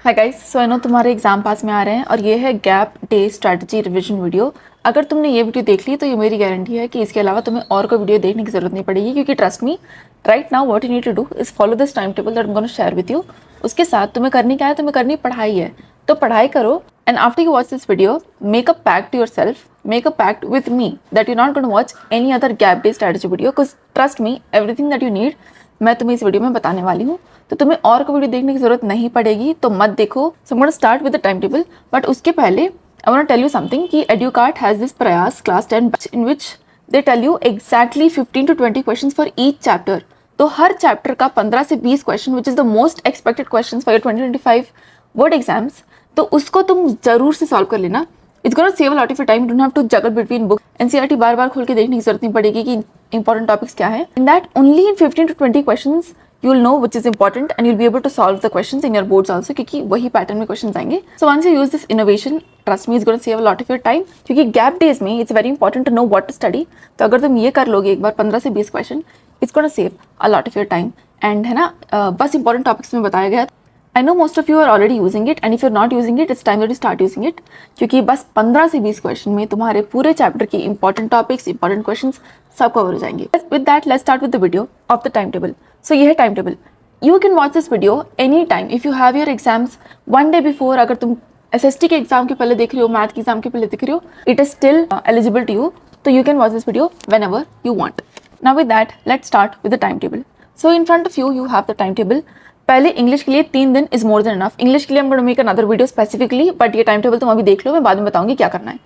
Hi guys, so I know तुम्हारे exam पास में आ रहे हैं और ये है gap day strategy revision video. अगर तुमने ये वीडियो देख ली तो ये मेरी गारंटी है कि इसके अलावा तुम्हें और कोई वीडियो देखने की जरूरत नहीं पड़ेगी, क्योंकि trust me, right now what you need to do is follow this time table that I am gonna share with you. उसके साथ तुम्हें करनी क्या है? तुम्हें करनी पढ़ाई है, तो पढ़ाई करो। And after you watch this video, make a pact to yourself, make a pact with me that you not gonna watch any other gap day strategy video, because trust me, everything that you need मैं तुम्हें इस video में बताने वाली हूँ। तो तुम्हें और कोई वीडियो देखने की जरूरत नहीं पड़ेगी, तो मत देखो। So I am gonna start with the time table, but उसके पहले I want to tell you something कि Educart has this Prayas class 10 in which they tell you exactly 15 to 20 questions for each chapter. तो हर chapter का 15 से 20 question, which is the most expected question for your 2025 board exams, तो उसको तुम जरूर से सॉल्व कर लेना। It's gonna save a lot of your time, you don't have to juggle between book. NCERT बार बार खोल के देखने की जरूरत नहीं पड़ेगी कि इंपॉर्टेंट टॉपिक्स क्या है। In that only in 15 to 20 questions you will know which is important and you'll be able to solve the questions in your boards also, क्योंकि वही पैटर्न में क्वेश्चंस आएंगे। So once you use this innovation, trust me, it's going to save a lot of your time, क्योंकि gap days में it's very important to know what to study। तो अगर तुम ये कर लोगे एक बार 15 से 20 question, it's going to save a lot of your time। and है ना, बस इंपॉर्टेंट टॉपिक्स में बताया गया। I know most of you are already using it and if you're not using it, it's time that you start using it, क्योंकि बस 15 से 20 question में तुम्हारे पूरे चैप्टर की इंपॉर्टेंट टॉपिक्स, इंपॉर्टेंट क्वेश्चंस सब कवर हो जाएंगे। With that, let's start with the video of the timetable। So ये है time table. You can watch this video anytime if you have your exams one day before। अगर तुम SST के exam के पहले देख रहे हो, मैथ के एग्जाम के पहले देख रहे हो, it is still eligible to you, तो you can watch this video whenever you want। Now with that, let's start with the timetable। So in front of you, you have the timetable। पहले English के लिए 3 दिन is more than enough। English के लिए I'm going to make another video specifically, but ये time table तुम अभी देख लो, मैं बाद में बताऊंगी क्या करना है।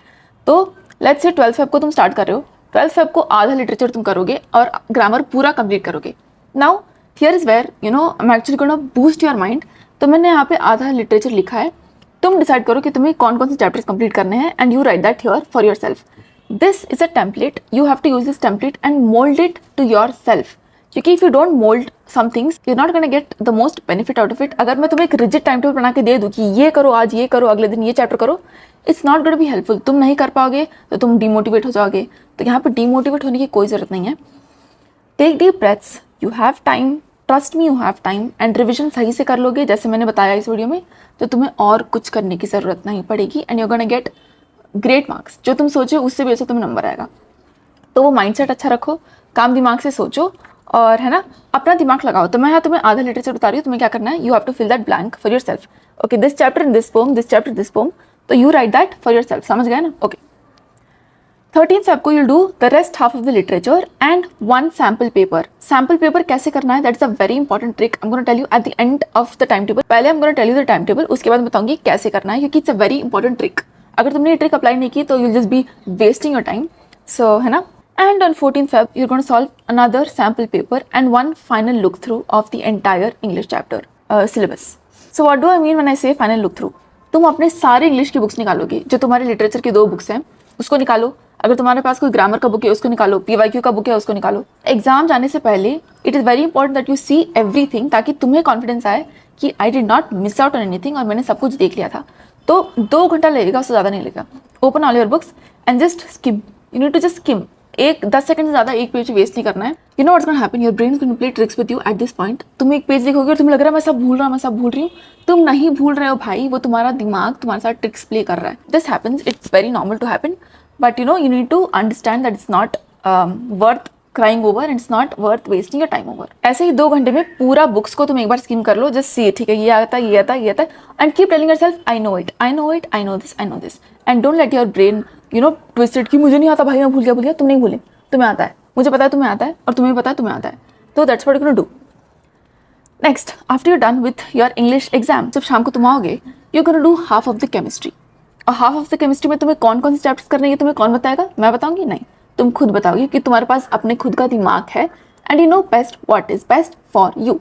तो let's say 12 फेब को तुम स्टार्ट कर रहे हो, 12 फेब को आधा लिटरेचर तुम करोगे और ग्रामर पूरा कंप्लीट करोगे। Now here is where you know I am actually gonna boost your mind. तो मैंने यहाँ पे आधा लिटरेचर लिखा है, तुम डिसाइड करो कि तुम्हें कौन कौन से चैप्टर्स कंप्लीट करने हैं and you write that here for yourself. This is a template, you have to use this template and mould it to yourself, क्योंकि if you don't mould some things you not gonna get the most benefit out of it. अगर मैं तुम्हें एक rigid time table बना के दे दूँ कि ये करो, आज ये करो, अगले दिन ये चैप्टर करो, it's not gonna be helpful. तुम नहीं कर पाओगे तो तुम डिमोटिवेट हो जाओगे। तो यहाँ पर डिमोटिवेट होने की कोई जरूरत नहीं है। Take deep breaths, you have time, trust me, you have time. And revision सही से कर लोगे जैसे मैंने बताया इस वीडियो में, तो तुम्हें और कुछ करने की ज़रूरत नहीं पड़ेगी and you gonna get great marks. जो तुम सोचो उससे भी अच्छा तुम्हें नंबर आएगा। तो वो माइंडसेट अच्छा रखो, काम दिमाग से सोचो और है ना, अपना दिमाग लगाओ। तो मैं यहाँ तुम्हें आधा लिटरेचर बता रही हूँ, तुम्हें क्या करना है, you have to fill that blank for yourself. Okay, this chapter in this poem, this chapter this poem, तो you write that for yourself. समझ गए ना? ओके। 13 फेब को you'll do the rest half of the literature and 1 sample paper. Sample paper कैसे करना है, that is a very important trick. I am gonna tell you at the end of the time table. पहले I am gonna tell you the time table, उसके बाद बताऊंगी कैसे करना है, क्योंकि it's a very important trick. अगर तुमने ये ट्रिक अप्लाई नहीं की तो you'll just be wasting your time. So है ना। And on 14th Feb, you're going to solve another sample paper and 1 final look through of the entire English chapter syllabus. So what do I mean when I say final look through? तुम अपने सारे English की books निकालोगे, जो तुम्हारे literature की 2 books हैं उसको निकालो। अगर तुम्हारे पास कोई ग्रामर का बुक है उसको निकालो, PYQ का बुक है उसको निकालो। एग्जाम जाने से पहले it is very important that you see everything, ताकि तुम्हें कॉन्फिडेंस आए कि I did not miss out on anything और मैंने सब कुछ देख लिया था। तो 2 घंटा लगेगा, उससे ज़्यादा नहीं लगेगा। Open all your books and just skim. You need to just skim. 10 second से ज़्यादा एक पेज वेस्ट नहीं करना है। You know what's gonna happen, your brain is gonna play tricks with you at this point. तुम एक page देखोगे और तुम्हें लग रहा है मैं सब भूल रहा हूँ, मैं सब भूल रही हूँ। तुम नहीं भूल रहे हो भाई, वो तुम्हारा दिमाग तुम्हारे साथ ट्रिक्स प्ले कर रहा है। This happens, it's very normal to happen, but you know you need to understand that it's not worth crying over and it's not worth wasting your time over. ऐसे ही 2 घंटे में पूरा बुक्स को तुम एक बार स्किम कर लो, जस्ट सी, ठीक है, ये आता है, ये आता है, ये आता है, and keep telling yourself I know it, I know it, I know this, I know this. And don't let your brain you know twisted कि मुझे नहीं आता भाई, मैं भूल गया। तुम नहीं भूले, तुम्हें आता है, मुझे पता है तुम्हें आता है, और तुम्हें पता है तुम्हें आता है। तो that's what you gonna do. Next, after you done with your English exam, जब शाम को तुम आओगे, you gonna do half of the chemistry. और हाफ ऑफ द केमिस्ट्री में तुम्हें कौन कौन से चैप्टर्स करने हैं तुम्हें कौन बताएगा? मैं बताऊंगी? नहीं, तुम खुद बताओगे, कि तुम्हारे पास अपने खुद का दिमाग है and you no best what is best for you.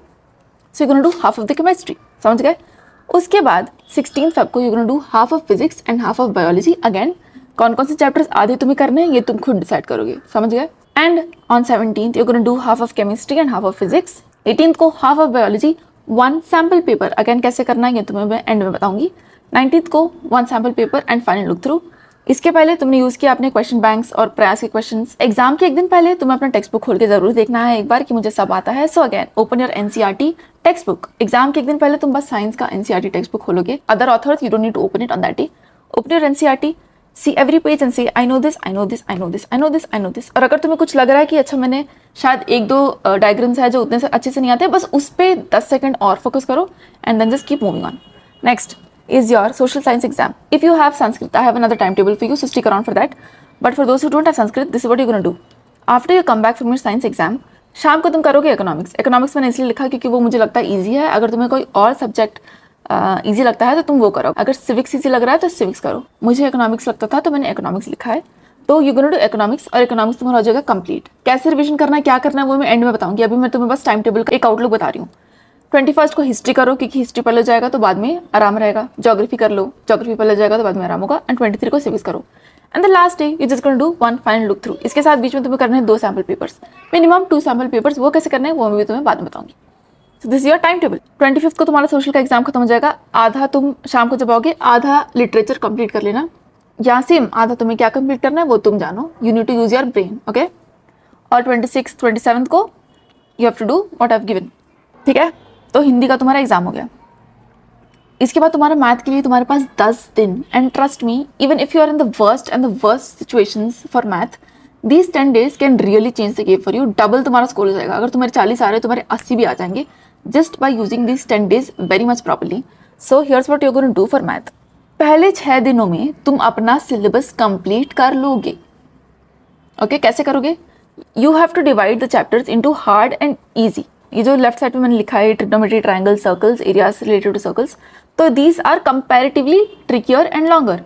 So you gonna do half of the chemistry. समझ गए? उसके बाद 16 फेब को you gonna do half of physics and half of biology. Again, कौन कौन से चैप्टर्स आधे तुम्हें करने हैं ये तुम खुद डिसाइड करोगे। समझ गए? And on 17th you're going to do half of chemistry and half of physics। 18th को half of biology, 1 sample paper। Again कैसे करना है ये तुम्हें मैं एंड में बताऊंगी। 19th को 1 sample paper and final look through। इसके पहले तुमने यूज़ किया अपने क्वेश्चन बैंक्स और प्रयास के क्वेश्चंस। एग्जाम के एक दिन पहले तुम्हें अपना टेक्स्ट बुक खोल के जरूर देखना है एक बार कि मुझे सब आता है। So again open your NCERT textbook. Exam के एक दिन पहले तुम बस साइंस का एनसीईआरटी टेक्स्ट बुक खोलोगे, other authors you don't need to open it on that day. Open your NCERT, see every page and say I know this, I know this, I know this, I know this, I know this. और अगर तुम्हें कुछ लग रहा है कि अच्छा मैंने शायद एक दो डायग्राम्स है जो उतने से अच्छे से नहीं आते, बस उस पर 10 सेकंड और फोकस करो and then just keep moving on. Next is your social science exam. If you have Sanskrit, I have another timetable for you, so stick around for that. But for those who don't have Sanskrit, this is what you're going to do. After you come back from your science exam, शाम को तुम करोगे economics. Economics मैंने इसलिए लिखा क्योंकि वो मुझे लगता है ईजी है। अगर तुम्हें कोई और सब्जेक्ट ईजी लगता है तो तुम वो करो। अगर सिविक्स ईजी लग रहा है तो सिविक्स करो। मुझे इकोनॉमिक्स लगता था तो मैंने इकोनॉमिक्स लिखा है। तो यू गोना डू इकोनॉमिक्स और इकोनॉमिक्स तुम्हारा हो जाएगा कंप्लीट। कैसे रिविजन करना है, क्या करना है, वो मैं एंड में बताऊंगी। अभी मैं तुम्हें बस टाइम टेबल का एक आउटलुक बता रही हूँ। 21 को हिस्ट्री करो क्योंकि हिस्ट्री पढ़ जाएगा तो बाद में आराम रहेगा। ज्योग्राफी कर लो, ज्योग्राफी पढ़ जाएगा तो बाद में आराम होगा। एंड 23 को सिविक्स करो। And the last day you just gonna do one final look through. इसके साथ बीच में तुम्हें करने हैं 2 sample papers, minimum 2 sample papers. वो कैसे करने हैं वो मैं भी तुम्हें बाद में बताऊंगी। So this your time table. 25 को तुम्हारा सोशल का एग्जाम खत्म हो जाएगा। आधा तुम शाम को जब आओगे, आधा लिटरेचर कंप्लीट कर लेना। या सेम आधा तुम्हें क्या कंप्लीट करना है वो तुम जानो। You need to use your brain, okay. और 26, 27 को you have to do what I have given, ठीक है। तो हिंदी का तुम्हारा एग्जाम हो गया। इसके बाद तुम्हारा मैथ के लिए तुम्हारे पास 10 दिन। And trust me, even if you are in the worst situations for math, these 10 days can really change the game for you. Double तुम्हारा स्कोर हो जाएगा। अगर तुम्हारे 40 आ रहे तुम्हारे 80 भी आ जाएंगे just by using these 10 days very much properly. So here's what you gonna do for math. पहले 6 दिनों में तुम अपना सिलेबस कंप्लीट कर लोगे, ओके। कैसे करोगे? You have to divide the chapters into hard and easy. ये जो लेफ्ट साइड में मैंने लिखा है trigonometry, triangle, circles, areas related to circles, तो these are comparatively trickier and longer.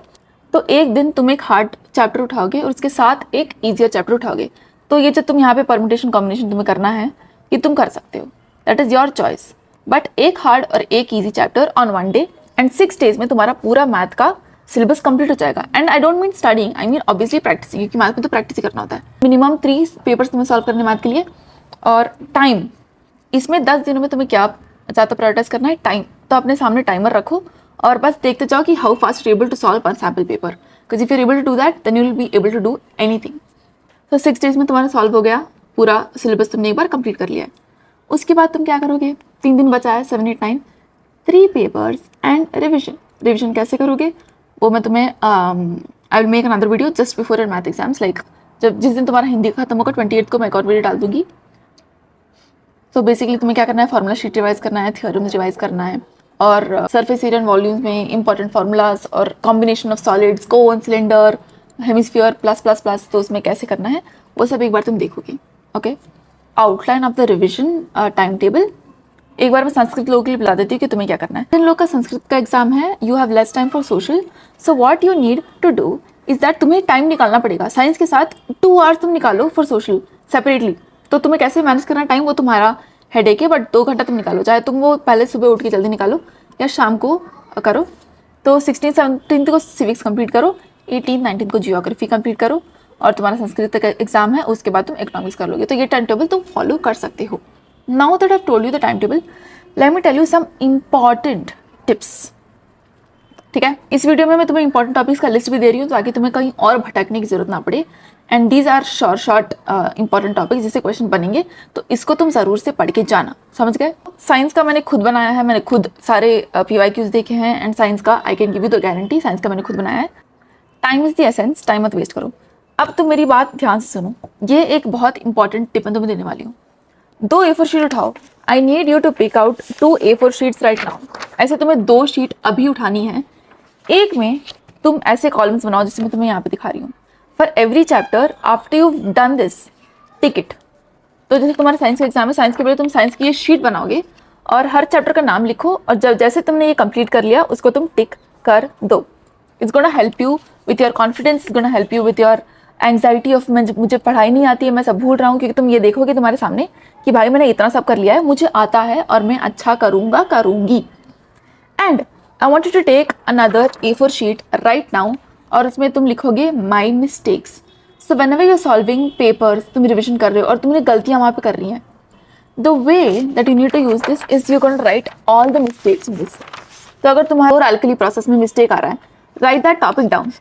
तो एक दिन तुम एक हार्ड चैप्टर उठाओगे और उसके साथ एक ईजियर चैप्टर उठाओगे। तो ये जो तुम यहाँ पे परम्यूटेशन कॉम्बिनेशन तुम्हें करना है ये तुम कर सकते हो, that is your choice. But एक हार्ड और एक easy chapter on one day and 6 days में तुम्हारा पूरा मैथ का सिलेबस कंप्लीट हो जाएगा। And I don't mean studying, I mean obviously practising, क्योंकि मैथ में तो प्रैक्टिस ही करना होता है। मिनिमम 3 पेपर्स तुम्हें सॉल्व करने मैथ के लिए। और टाइम, इसमें 10 दिनों में तुम्हें क्या ज़्यादा प्रायोरिटाइज करना है? टाइम। तो अपने सामने टाइमर रखो और बस देखते जाओ कि how fast you able to solve one sample paper, because if you able to do that then you will be able to do anything. तो 6 days में तुम्हारा सॉल्व हो गया, पूरा सिलेबस तुमने एक बार कंप्लीट कर लिया है। उसके बाद तुम क्या करोगे? 3 दिन बचा है, 7, 8, 9, 3 पेपर्स एंड रिविजन। रिविजन कैसे करोगे वो मैं तुम्हें I will make another video just before your math exams. Like जब जिस दिन तुम्हारा हिंदी खत्म होगा 28 को मैं एक और वीडियो डाल दूंगी। तो बेसिकली तुम्हें क्या करना है? फार्मूला शीट रिवाइज करना है, थ्योरम्स रिवाइज करना है, और सरफेस एरिया एंड वॉल्यूम्स में इंपॉर्टेंट फार्मूलाज और combination of solids, cone, cylinder, hemisphere, plus plus plus, तो उसमें कैसे करना है वो सब एक बार तुम देखोगे, okay. Outline of the revision time table एक बार मैं संस्कृत लोगों के लिए बता देती हूँ कि तुम्हें क्या करना है। जिन लोग का संस्कृत का एग्जाम है, you have less time for social, so what you need to do is that तुम्हें टाइम निकालना पड़ेगा। साइंस के साथ 2 hours तुम निकालो फॉर सोशल सेपरेटली। तो तुम्हें कैसे मैनेज करना टाइम वो तुम्हारा हेडेक है, बट 2 घंटा तुम निकालो, चाहे तुम वो पहले सुबह उठ के जल्दी निकालो या शाम को करो। तो 16, 17 को सिविक्स कंप्लीट करो, 18, 19 को जियोग्राफी कंप्लीट करो, और तुम्हारा संस्कृत का एग्जाम है उसके बाद तुम इकोनॉमिक्स कर लोगे। तो ये टाइम टेबल तुम फॉलो कर सकते हो। Now that I have told you the time table, let me tell you some important tips, ठीक है। इस वीडियो में मैं तुम्हें इंपॉर्टेंट टॉपिक्स का लिस्ट भी दे रही हूँ ताकि तुम्हें कहीं और भटकने की जरूरत ना पड़े। And these are short important topics जिससे क्वेश्चन बनेंगे, तो इसको तुम जरूर से पढ़ के जाना, समझ गए। साइंस का मैंने खुद बनाया है, मैंने खुद सारे PYQs देखे हैं, एंड साइंस का I can give you the guarantee, science का मैंने खुद बनाया है। Time is the essence, time मत वेस्ट करो। अब तुम मेरी बात ध्यान से सुनो, ये एक बहुत इंपॉर्टेंट टिप मैं तुम्हें देने वाली हूँ। 2 A4 शीट उठाओ। I need you to pick out 2 A4 sheets right now. ऐसे तुम्हें 2 शीट अभी उठानी है। एक में तुम ऐसे कॉलम्स बनाओ जैसे मैं तुम्हें यहाँ पे दिखा रही हूँ। For every chapter after you done this tick it. तो जैसे तुम्हारा साइंस का एग्जाम है, साइंस के पहले तुम साइंस की ये शीट बनाओगे और हर चैप्टर का नाम लिखो, और जब जैसे तुमने ये कंप्लीट कर लिया उसको तुम टिक कर दो। It's gonna help you with your confidence, it's gonna help you with your anxiety of मुझे पढ़ाई नहीं आती है, मैं सब भूल रहा हूँ, क्योंकि तुम ये देखोगे तुम्हारे सामने कि भाई मैंने इतना सब कर लिया है, मुझे आता है और मैं अच्छा करूँगा, करूँगी। And I want you to take another A4 sheet right now, और उसमें तुम लिखोगे my mistakes. So whenever you are solving papers, तुम रिविजन कर रहे हो और तुमने गलतियाँ वहाँ पे कर रही हैं, the way that you need to use this is you gonna write all the mistakes in this. तो अगर तुम्हारे और अल्कली प्रोसेस में मिस्टेक आ रहा है, राइट दैट टॉपिक डाउन।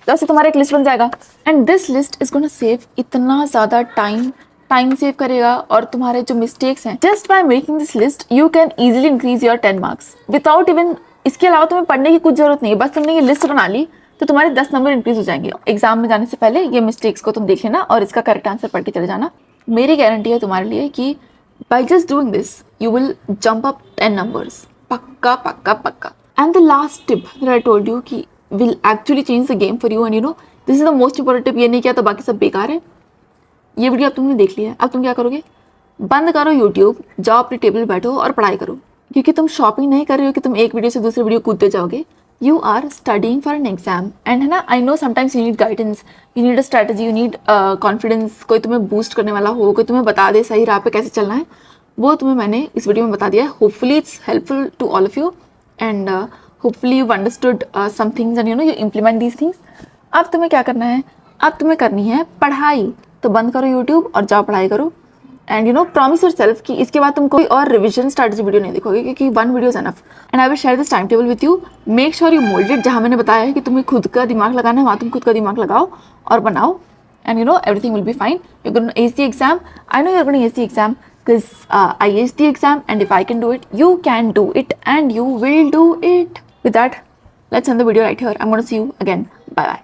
तो ऐसे तुम्हारा एक लिस्ट बन जाएगा and this list is gonna save इतना ज़्यादा टाइम सेव करेगा। और तुम्हारे जो मिस्टेक्स हैं, just by making this list you can easily increase your 10 marks without even, इसके अलावा तुम्हें पढ़ने की कुछ जरूरत नहीं है, बस तुमने ये लिस्ट बना ली तो तुम्हारे 10 नंबर इंक्रीज हो जाएंगे। एग्जाम में जाने से पहले ये मिस्टेक्स को तुम देख लेना और इसका करेक्ट आंसर पढ़ के चले जाना। मेरी गारंटी है तुम्हारे लिए कि by just doing this you will jump up 10 numbers, पक्का पक्का पक्का। And the last tip that I told you कि will actually change the game for you and you know this is the most important tip. ये नहीं किया तो बाकी सब बेकार है। ये वीडियो अब तुमने देख लिया है, अब तुम क्या करोगे, बंद करो यूट्यूब, जाओ अपने टेबल बैठो और पढ़ाई करो। क्योंकि तुम शॉपिंग नहीं कर रहे हो कि तुम एक वीडियो से दूसरे वीडियो कूदते जाओगे, you are studying for an exam. And है ना, I know sometimes you need guidance, you need a strategy, you need confidence, कोई तुम्हें बूस्ट करने वाला हो, कोई तुम्हें बता दे सही राह पे कैसे चलना है, वो तुम्हें मैंने इस वीडियो में बता दिया है। Hopefully it's helpful to all of you and hopefully you understood some things and you know you implement these things. अब तुम्हें क्या करना है, अब तुम्हें करनी है पढ़ाई। तो बंद करो यूट्यूब और जाओ पढ़ाई करो। And you no promise yourself कि इसके बाद तुम कोई और रिवीजन स्ट्रैटेजी वीडियो नहीं देखोगे, क्योंकि one video is enough. And I will share this time table with you. Make sure you mould it, जहाँ मैंने बताया है कि तुम्हें खुद का दिमाग लगाना है वहाँ तुम खुद का दिमाग लगाओ और बनाओ। And you know everything will be fine. You gonna ace the exam, I know you are gonna ace the exam because I aced the exam, and if I can do it, you can do it and you will do it. With that, let's end the video right here. I'm going to see you again. Bye bye.